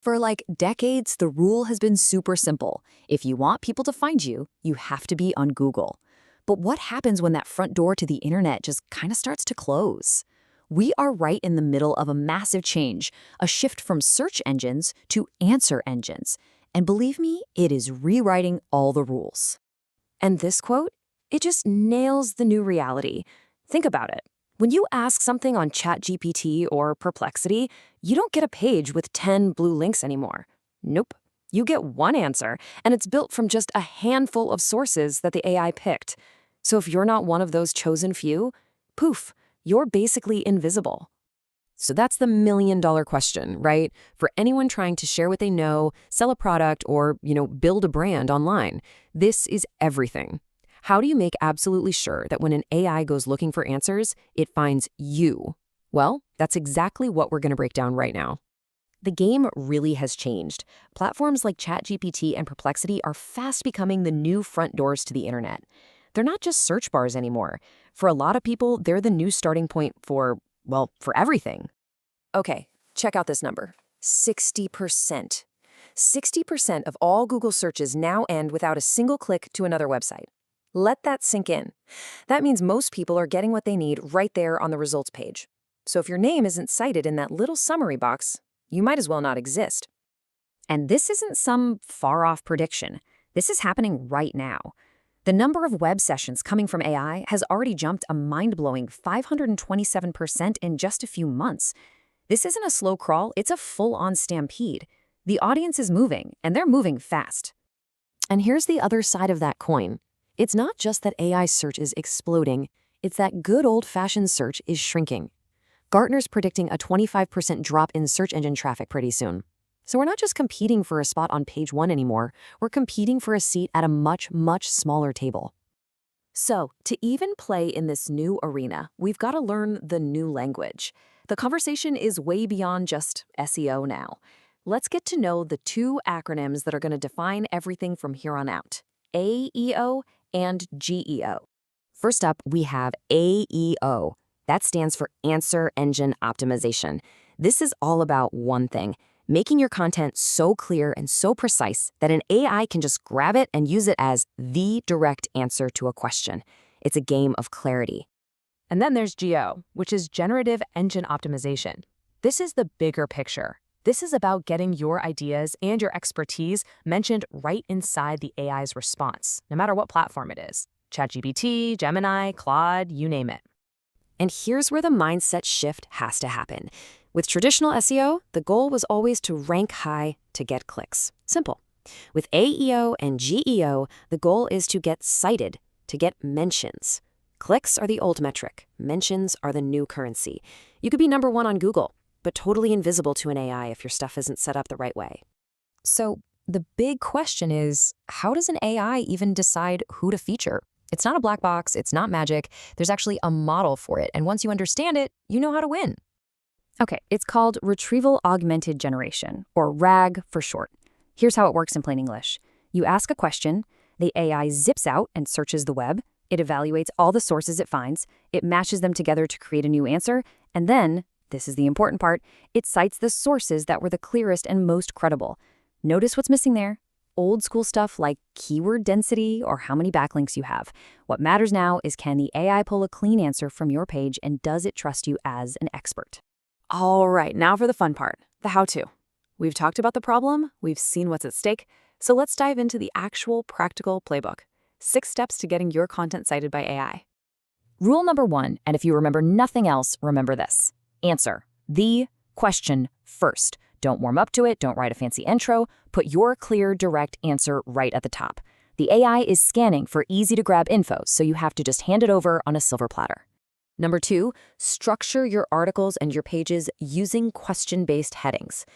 For like decades, the rule has been super simple. If you want people to find you, you have to be on Google. But what happens when that front door to the internet just kind of starts to close? We are right in the middle of a massive change, a shift from search engines to answer engines. And believe me, it is rewriting all the rules. And this quote, it just nails the new reality. Think about it. When you ask something on ChatGPT or Perplexity, you don't get a page with 10 blue links anymore. Nope. You get one answer, and it's built from just a handful of sources that the AI picked. So if you're not one of those chosen few, poof, you're basically invisible. So that's the million-dollar question, right? For anyone trying to share what they know, sell a product, or, build a brand online. This is everything. How do you make absolutely sure that when an AI goes looking for answers, it finds you? Well, that's exactly what we're going to break down right now. The game really has changed. Platforms like ChatGPT and Perplexity are fast becoming the new front doors to the internet. They're not just search bars anymore. For a lot of people, they're the new starting point for everything. Okay, check out this number. 60%. 60% of all Google searches now end without a single click to another website. Let that sink in. That means most people are getting what they need right there on the results page. So if your name isn't cited in that little summary box, you might as well not exist. And this isn't some far-off prediction. This is happening right now. The number of web sessions coming from AI has already jumped a mind-blowing 527% in just a few months. This isn't a slow crawl, it's a full-on stampede. The audience is moving, and they're moving fast. And here's the other side of that coin. It's not just that AI search is exploding, it's that good old-fashioned search is shrinking. Gartner's predicting a 25% drop in search engine traffic pretty soon. So we're not just competing for a spot on page 1 anymore, we're competing for a seat at a much, much smaller table. So, to even play in this new arena, we've got to learn the new language. The conversation is way beyond just SEO now. Let's get to know the two acronyms that are going to define everything from here on out: AEO and GEO. First up, we have AEO. That stands for Answer Engine Optimization. This is all about one thing: making your content so clear and so precise that an AI can just grab it and use it as the direct answer to a question. It's a game of clarity. And then there's GEO, which is Generative Engine Optimization. This is the bigger picture. This is about getting your ideas and your expertise mentioned right inside the AI's response, no matter what platform it is. ChatGPT, Gemini, Claude, you name it. And here's where the mindset shift has to happen. With traditional SEO, the goal was always to rank high to get clicks. Simple. With AEO and GEO, the goal is to get cited, to get mentions. Clicks are the old metric. Mentions are the new currency. You could be number 1 on Google, but totally invisible to an AI if your stuff isn't set up the right way. So the big question is, how does an AI even decide who to feature? It's not a black box, it's not magic. There's actually a model for it, and once you understand it, you know how to win. Okay, it's called Retrieval-Augmented Generation, or RAG for short. Here's how it works in plain English. You ask a question, the AI zips out and searches the web, it evaluates all the sources it finds, it matches them together to create a new answer, and then, this is the important part, it cites the sources that were the clearest and most credible. Notice what's missing there? Old school stuff like keyword density or how many backlinks you have. What matters now is, can the AI pull a clean answer from your page, and does it trust you as an expert? All right, now for the fun part, the how-to. We've talked about the problem, we've seen what's at stake, so let's dive into the actual practical playbook. 6 steps to getting your content cited by AI. Rule number 1, and if you remember nothing else, remember this. Answer the question first. Don't warm up to it, don't write a fancy intro, put your clear, direct answer right at the top. The AI is scanning for easy-to-grab info, so you have to just hand it over on a silver platter. Number 2, structure your articles and your pages using question-based headings.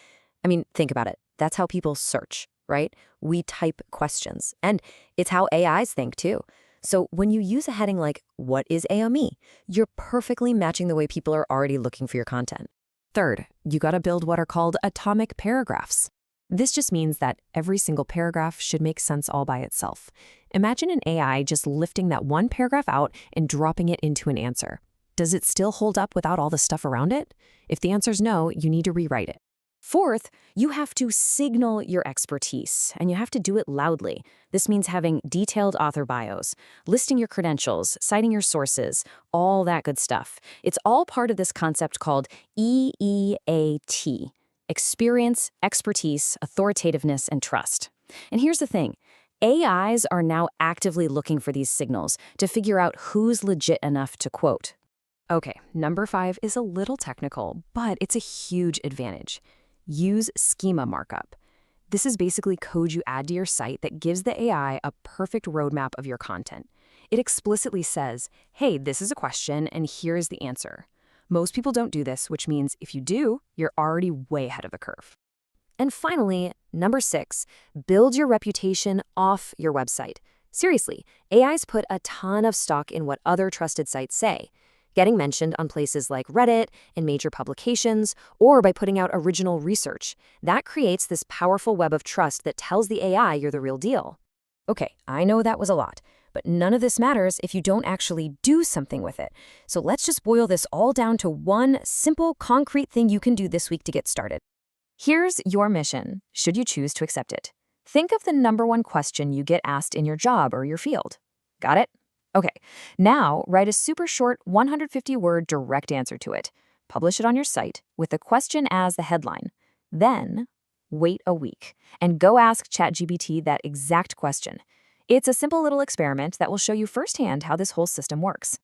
I mean, think about it. That's how people search, right? We type questions, and it's how AIs think too. So when you use a heading like, "What is AOME?" you're perfectly matching the way people are already looking for your content. Third, you gotta build what are called atomic paragraphs. This just means that every single paragraph should make sense all by itself. Imagine an AI just lifting that one paragraph out and dropping it into an answer. Does it still hold up without all the stuff around it? If the answer's no, you need to rewrite it. Fourth, you have to signal your expertise, and you have to do it loudly. This means having detailed author bios, listing your credentials, citing your sources, all that good stuff. It's all part of this concept called EEAT: experience, expertise, authoritativeness, and trust. And here's the thing. AIs are now actively looking for these signals to figure out who's legit enough to quote. Okay, number 5 is a little technical, but it's a huge advantage. Use schema markup. This is basically code you add to your site that gives the AI a perfect roadmap of your content. It explicitly says, hey, this is a question and here's the answer. Most people don't do this, which means if you do, you're already way ahead of the curve. And finally, number 6, build your reputation off your website. Seriously, AIs put a ton of stock in what other trusted sites say, getting mentioned on places like Reddit, in major publications, or by putting out original research. That creates this powerful web of trust that tells the AI you're the real deal. Okay, I know that was a lot, but none of this matters if you don't actually do something with it. So let's just boil this all down to one simple, concrete thing you can do this week to get started. Here's your mission, should you choose to accept it. Think of the number 1 question you get asked in your job or your field. Got it? Okay, now write a super short 150-word direct answer to it. Publish it on your site with the question as the headline. Then, wait a week and go ask ChatGPT that exact question. It's a simple little experiment that will show you firsthand how this whole system works.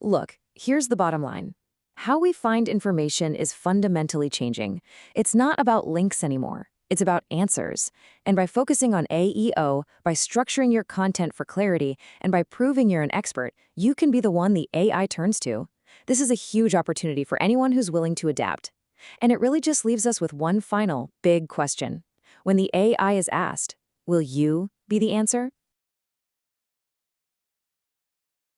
Look, here's the bottom line. How we find information is fundamentally changing. It's not about links anymore. It's about answers. And by focusing on AEO, by structuring your content for clarity, and by proving you're an expert, you can be the one the AI turns to. This is a huge opportunity for anyone who's willing to adapt. And it really just leaves us with one final, big question. When the AI is asked, will you be the answer?